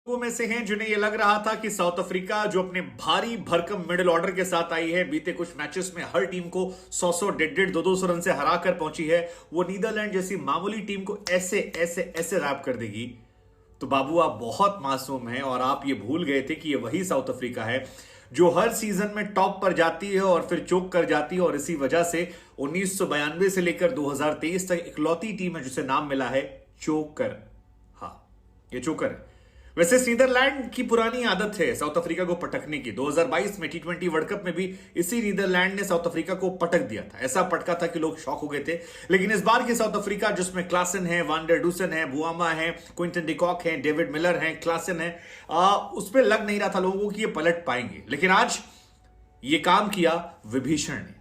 लोगों में से हैं जिन्हें यह लग रहा था कि साउथ अफ्रीका जो अपने भारी भरकम मिडिल ऑर्डर के साथ आई है, बीते कुछ मैचेस में हर टीम को 100-100, 150, 200 रन से हरा कर पहुंची है, वो नीदरलैंड जैसी मामूली टीम को ऐसे ऐसे ऐसे रैप कर देगी। तो बाबू आप बहुत मासूम हैं और आप ये भूल गए थे कि ये वही साउथ अफ्रीका है जो हर सीजन में टॉप पर जाती है और फिर चोक कर जाती है। और इसी वजह से 1992 से लेकर 2023 तक इकलौती टीम है जिसे नाम मिला है चोकर। हाँ, ये चोकर है। वैसे नीदरलैंड की पुरानी आदत है साउथ अफ्रीका को पटकने की। 2022 में T20 वर्ल्ड कप में भी इसी नीदरलैंड ने साउथ अफ्रीका को पटक दिया था। ऐसा पटका था कि लोग शॉक हो गए थे। लेकिन इस बार की साउथ अफ्रीका, जिसमें क्लासन है, वान डर डूसन है, बुआमा है, क्विंटन डिकॉक है, डेविड मिलर है, क्लासन है, उस पर लग नहीं रहा था लोगों की ये पलट पाएंगे। लेकिन आज ये काम किया विभीषण ने।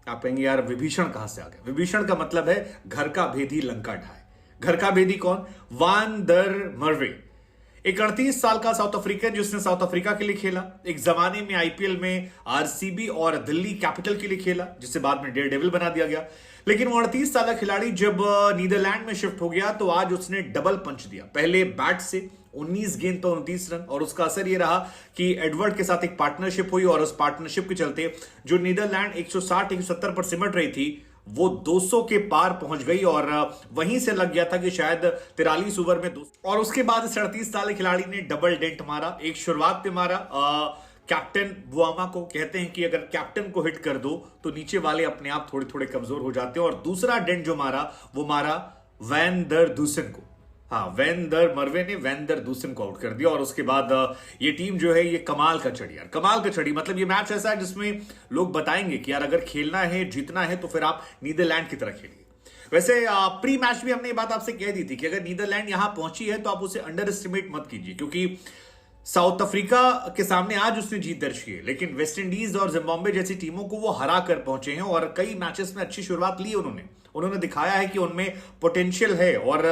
आप कहेंगे यार विभीषण कहां से आ गया? विभीषण का मतलब है घर का भेदी लंका ढाए। घर का भेदी कौन? वान डर मर्वे, एक 38 साल का साउथ अफ्रीकन जिसने साउथ अफ्रीका के लिए खेला, एक जमाने में आईपीएल में आरसीबी और दिल्ली कैपिटल के लिए खेला, जिसे बाद में डेयर डेविल बना दिया गया। लेकिन वो 38 साल का खिलाड़ी जब नीदरलैंड में शिफ्ट हो गया तो आज उसने डबल पंच दिया। पहले बैट से 19 गेंद पर 29 रन, और उसका असर यह रहा कि एडवर्ड के साथ एक पार्टनरशिप हुई और उस पार्टनरशिप के चलते जो नीदरलैंड 160-170 पर सिमट रही थी वो 200 के पार पहुंच गई। और वहीं से लग गया था कि शायद 43 ओवर में 200। और उसके बाद 38 साल के खिलाड़ी ने डबल डेंट मारा। एक शुरुआत पे मारा कैप्टन बुआमा को। कहते हैं कि अगर कैप्टन को हिट कर दो तो नीचे वाले अपने आप थोड़े थोड़े कमजोर हो जाते हैं। और दूसरा डेंट जो मारा वो मारा वैन डर डूसन को। हाँ, वैन डर मर्वे ने वैन डर डूसन को आउट कर दिया। और उसके बाद ये टीम जो है ये कमाल का चढ़ी यार, कमाल का चढ़ी। मतलब ये मैच ऐसा है जिसमें लोग बताएंगे कि यार अगर खेलना है, जीतना है तो फिर आप नीदरलैंड की तरह खेलिए। वैसे प्री मैच भी हमने ये बात आपसे कह दी थी कि अगर नीदरलैंड यहां पहुंची है तो आप उसे अंडर एस्टिमेट मत कीजिए, क्योंकि साउथ अफ्रीका के सामने आज उसने जीत दर्ज की है। लेकिन वेस्ट इंडीज और जिम्बाब्वे जैसी टीमों को वो हरा कर पहुंचे हैं और कई मैचेस में अच्छी शुरुआत ली उन्होंने दिखाया है कि उनमें पोटेंशियल है। और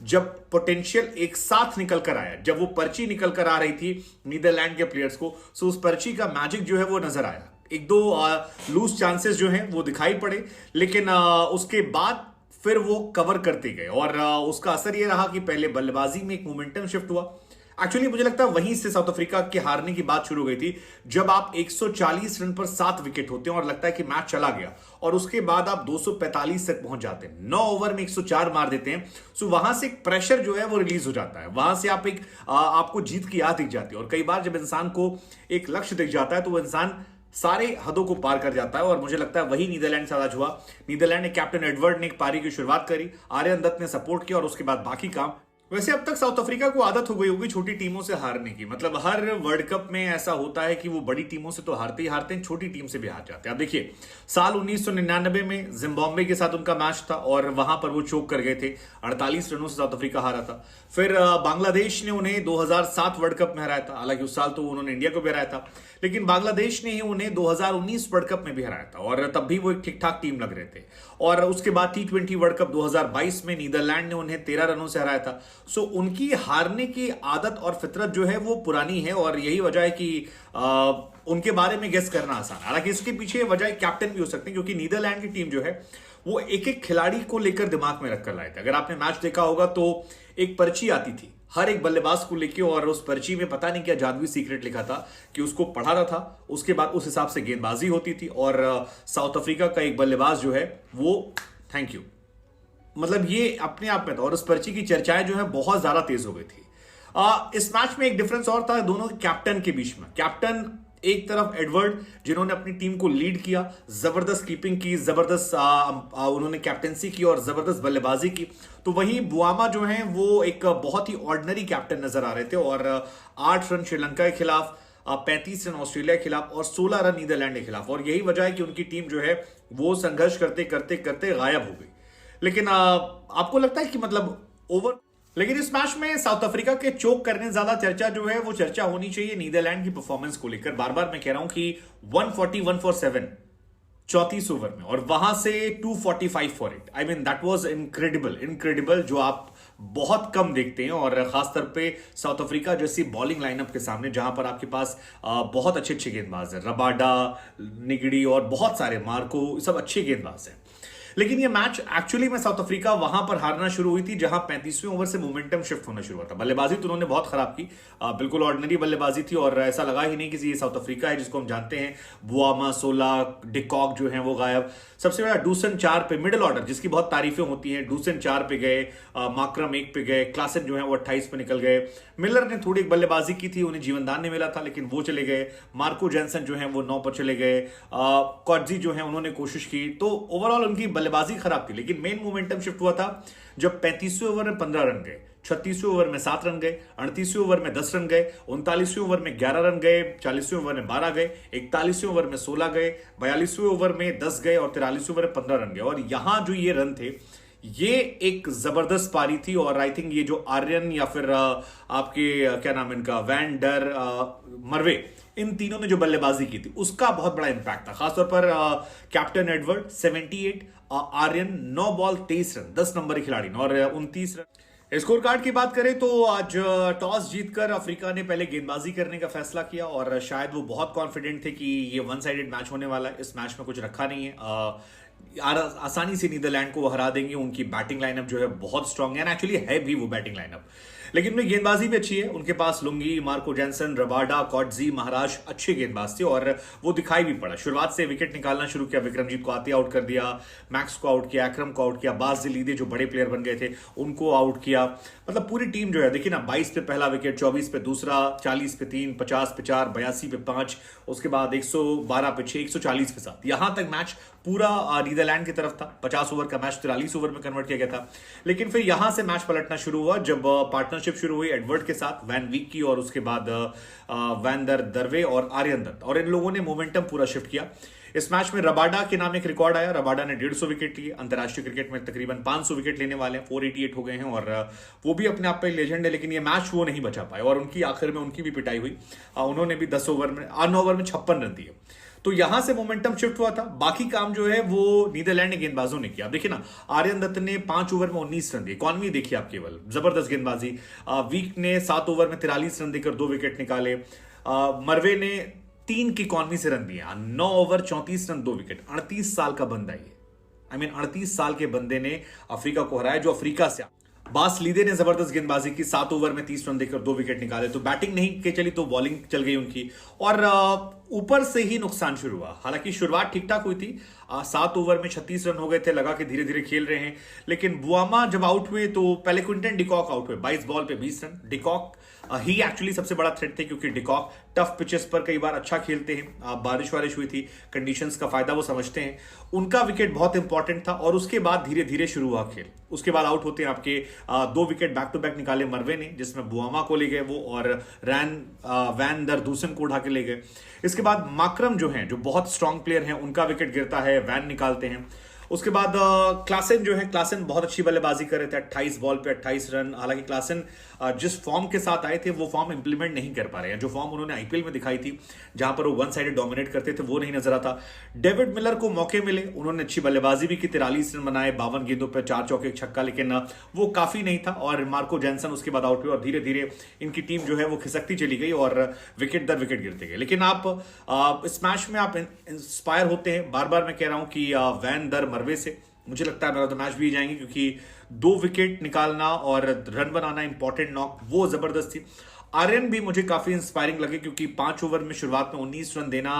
जब पोटेंशियल एक साथ निकल कर आया, जब वो पर्ची निकल कर आ रही थी नीदरलैंड के प्लेयर्स को, सो उस पर्ची का मैजिक जो है वो नजर आया। एक दो लूज चांसेस जो हैं वो दिखाई पड़े, लेकिन उसके बाद फिर वो कवर करते गए। और उसका असर ये रहा कि पहले बल्लेबाजी में एक मोमेंटम शिफ्ट हुआ। एक्चुअली मुझे लगता है वहीं से साउथ अफ्रीका के हारने की बात शुरू हो गई थी, जब आप 140 रन पर 7 विकेट होते हैं और लगता है कि मैच चला गया, और उसके बाद आप 245 तक पहुंच जाते हैं, 9 ओवर में 104 मार देते हैं। सो वहां से एक प्रेशर जो है वो रिलीज हो जाता है। वहां से आप आपको जीत की याद दिख जाती है। और कई बार जब इंसान को एक लक्ष्य दिख जाता है तो वो इंसान सारे हदों को पार कर जाता है। और मुझे लगता है वही नीदरलैंड से आज हुआ। नीदरलैंड ने कैप्टन एडवर्ड ने एक पारी की शुरुआत करी, आर्यन दत्त ने सपोर्ट किया और उसके बाद बाकी काम। वैसे अब तक साउथ अफ्रीका को आदत हो गई होगी छोटी टीमों से हारने की। मतलब हर वर्ल्ड कप में ऐसा होता है कि वो बड़ी टीमों से तो हारते ही हारते हैं, छोटी टीम से भी हार जाते हैं। अब देखिए, साल 1999 में जिम्बाब्वे के साथ उनका मैच था और वहां पर वो चोक कर गए थे। 48 रनों से साउथ अफ्रीका हारा था। फिर बांग्लादेश ने उन्हें 2007 वर्ल्ड कप में हराया था। हालांकि उस साल तो उन्होंने इंडिया को भी हराया था, लेकिन बांग्लादेश ने ही उन्हें 2019 वर्ल्ड कप में भी हराया था और तब भी वो एक ठीक ठाक टीम लग रहे थे। और उसके बाद T20 वर्ल्ड कप 2022 में नीदरलैंड ने उन्हें 13 रनों से हराया था। सो उनकी हारने की आदत और फितरत जो है वो पुरानी है, और यही वजह है कि उनके बारे में गेस करना आसान। हालांकि इसके पीछे वजह कैप्टन भी हो सकते हैं, क्योंकि नीदरलैंड की टीम जो है वो एक एक खिलाड़ी को लेकर दिमाग में रखकर लाए थे। अगर आपने मैच देखा होगा तो एक पर्ची आती थी हर एक बल्लेबाज को लेके, और उस पर्ची में पता नहीं क्या जादुई सीक्रेट लिखा था कि उसको पढ़ाना था। उसके बाद उस हिसाब से गेंदबाजी होती थी। और साउथ अफ्रीका का एक बल्लेबाज जो है वो थैंक यू, मतलब ये अपने आप में था। और उस पर्ची की चर्चाएं जो है बहुत ज्यादा तेज हो गई थी। इस मैच में एक डिफरेंस और था दोनों कैप्टन के बीच में। कैप्टन एक तरफ एडवर्ड, जिन्होंने अपनी टीम को लीड किया, जबरदस्त कीपिंग की, जबरदस्त उन्होंने कैप्टनसी की और जबरदस्त बल्लेबाजी की। तो वहीं बुआमा जो हैं वो एक बहुत ही ऑर्डिनरी कैप्टन नजर आ रहे थे। और 8 रन श्रीलंका के खिलाफ, 35 रन ऑस्ट्रेलिया के खिलाफ और 16 रन नीदरलैंड के खिलाफ। और यही वजह है कि उनकी टीम जो है वो संघर्ष करते करते करते गायब हो गई। लेकिन आपको लगता है कि मतलब ओवर, लेकिन इस मैच में साउथ अफ्रीका के चोक करने ज्यादा चर्चा जो है वो चर्चा होनी चाहिए नीदरलैंड की परफॉर्मेंस को लेकर। बार बार मैं कह रहा हूं कि 141 फॉर 7 34 ओवर में, और वहां से 245 for 8। I mean that was incredible, जो आप बहुत कम देखते हैं। और खासतौर पे साउथ अफ्रीका जैसी बॉलिंग लाइनअप के सामने, जहां पर आपके पास बहुत अच्छे अच्छे गेंदबाज हैं, रबाडा, निगड़ी और बहुत सारे मार्को, सब अच्छे गेंदबाज हैं। लेकिन ये मैच एक्चुअली में साउथ अफ्रीका वहां पर हारना शुरू हुई थी जहां 35वें ओवर से मोमेंटम शिफ्ट होना शुरू हुआ था। बल्लेबाजी तो उन्होंने बहुत खराब की, बिल्कुल ऑर्डिनरी बल्लेबाजी थी और ऐसा लगा ही नहीं कि ये साउथ अफ्रीका है जिसको हम जानते हैं। बुआमा 16, डिकॉक जो है वो गायब। सबसे बड़ा डूसन 4 पे, मिडिल ऑर्डर जिसकी बहुत तारीफें होती हैं, डूसन 4 पे गए, माक्रम 1 पे गए, क्लासन जो है वो 28 पे निकल गए। मिलर ने थोड़ी एक बल्लेबाजी की थी, उन्हें जीवनदान नहीं मिला था लेकिन वो चले गए। मार्को जेनसन जो है वो 9 पर चले गए। कॉटजी जो है उन्होंने कोशिश की, तो ओवरऑल उनकी बल्लेबाजी खराब थी। लेकिन मेन मोमेंटम शिफ्ट हुआ था जब 35वें ओवर में 15 रन गए, 36वें ओवर में 7 रन गए, 38वें ओवर में 10 रन गए, 39वें ओवर में 11 रन गए, 40वें ओवर में 12 गए, 41वें ओवर में 16 गए, 42वें ओवर में 10 गए और 43वें ओवर में 15 रन गए। और यहां जो ये रन थे, ये एक जबरदस्त पारी थी। और आई थिंक ये जो आर्यन या फिर आपके क्या नाम इनका, वैन डर मरवे, इन तीनों ने जो बल्लेबाजी की थी उसका बहुत बड़ा इंपैक्ट था। खासतौर पर captain Edward 78, Aryan 9 ball 23 run, 10 number खिलाड़ी और 29 रन। स्कोर कार्ड की बात करें तो आज टॉस जीतकर अफ्रीका ने पहले गेंदबाजी करने का फैसला किया और शायद वो बहुत कॉन्फिडेंट थे कि ये वन साइडेड मैच होने वाला है, इस मैच में कुछ रखा नहीं है। आसानी से नीदरलैंड को वो हरा देंगे। उनकी बैटिंग लाइनअप जो है बहुत स्ट्रांग है, एक्चुअली है भी वो बैटिंग लाइनअप, लेकिन उनकी गेंदबाजी भी अच्छी है। उनके पास लुंगी, मार्को जेनसन, रबाडा, कॉटजी, महाराज अच्छे गेंदबाज थे और वो दिखाई भी पड़ा। शुरुआत से विकेट निकालना शुरू किया, विक्रमजीत को आते आउट कर दिया, मैक्स को आउट किया, अकरम को आउट किया, बाज दिलीदे जो बड़े प्लेयर बन गए थे उनको आउट किया। मतलब पूरी टीम जो है, देखिए ना, 22 पे पहला विकेट, 24 पे दूसरा, 40 पे 3, 50 पे 4, 82 पे 5, उसके बाद 112 पे 6, 140 पे 7। यहां तक मैच पूरा नीदरलैंड की तरफ था। 50 ओवर का मैच 43 ओवर में कन्वर्ट किया गया था। लेकिन फिर यहां से मैच पलटना शुरू हुआ जब पार्टनरशिप शुरू हुई एडवर्ड के साथ, वैन वीक की, और उसके बाद वैन दर दरवे और आर्यन दत्त, और इन लोगों ने मोमेंटम पूरा शिफ्ट किया। इस मैच में रबाडा के नाम एक रिकॉर्ड आया। रबाडा ने 150 विकेट लिए। अंतर्राष्ट्रीय क्रिकेट में तकरीबन 500 विकेट लेने वाले हैं, 488 हो गए हैं और वो भी अपने आप पे लेजेंड है। लेकिन ये मैच वो नहीं बचा पाए और उनकी आखिर में उनकी भी पिटाई हुई। उन्होंने भी 10 ओवर में 9 ओवर में 56 रन दिए। तो यहां से मोमेंटम शिफ्ट हुआ था। बाकी काम जो है वो नीदरलैंड ने गेंदबाजों ने किया। अब देखिए ना, आर्यन दत्त ने 5 ओवर में 19 रन दिए। इकॉनमी देखिए आप, केवल जबरदस्त गेंदबाजी। वीक ने 7 ओवर में 43 रन देकर 2 विकेट निकाले। मरवे ने 3 की इकॉनमी से रन दिए, 9 ओवर 34 रन 2 विकेट। 38 साल का बंदा ये, 38 साल के बंदे ने अफ्रीका को हराया, जो अफ्रीका से। बास लीदे ने जबरदस्त गेंदबाजी की, 7 ओवर में 30 रन देकर 2 विकेट निकाले। तो बैटिंग नहीं के चली तो बॉलिंग चल गई उनकी और ऊपर से ही नुकसान शुरू हुआ। हालांकि शुरुआत ठीक ठाक हुई थी, 7 ओवर में 36 रन हो गए थे, लगा कि धीरे धीरे खेल रहे हैं। लेकिन बुआमा जब आउट हुए तो पहले क्विंटन डिकॉक आउट हुए, 22 बॉल पे 20 रन। डिकॉक ही एक्चुअली सबसे बड़ा थ्रेट थे क्योंकि डिकॉक टफ पिचेस पर कई बार अच्छा खेलते हैं। बारिश वारिश हुई थी, कंडीशंस का फायदा वो समझते हैं। उनका विकेट बहुत इंपॉर्टेंट था और उसके बाद धीरे धीरे शुरू हुआ खेल। उसके बाद आउट होते हैं आपके 2 विकेट बैक टू बैक निकाले मरवे ने, जिसमें बुआमा को ले गए वो और वैन दर दूसन को उठा के ले गए। इसके बाद माक्रम जो हैं, जो बहुत स्ट्रांग प्लेयर हैं, उनका विकेट गिरता है, वैन निकालते हैं। उसके बाद क्लासन जो है, क्लासन बहुत अच्छी बल्लेबाजी कर रहे थे, 28 बॉल पे 28 रन। हालांकि क्लासन जिस फॉर्म के साथ आए थे वो फॉर्म इंप्लीमेंट नहीं कर पा रहे हैं। जो फॉर्म उन्होंने आईपीएल में दिखाई थी जहां पर वो वन साइडेड डोमिनेट करते थे, वो नहीं नजर आता। डेविड मिलर को मौके मिले, उन्होंने अच्छी बल्लेबाजी भी की, 43 रन बनाए 52 गेंदों पर, 4 चौके 1 छक्का, लेकिन वो काफी नहीं था। और मार्को जेनसन उसके बाद आउट हुए और धीरे धीरे इनकी टीम जो है वो खिसकती चली गई और विकेट दर विकेट गिरते गए। लेकिन आप इस मैच में आप इंस्पायर होते हैं। बार बार मैं कह रहा हूं कि वैन दर मरवे से मुझे लगता है मैन ऑफ द मैच भी जाएंगे, क्योंकि 2 विकेट निकालना और रन बनाना इंपॉर्टेंट नॉक, वो जबरदस्त थी। आर्यन भी मुझे काफी इंस्पायरिंग लगे क्योंकि 5 ओवर में शुरुआत में 19 रन देना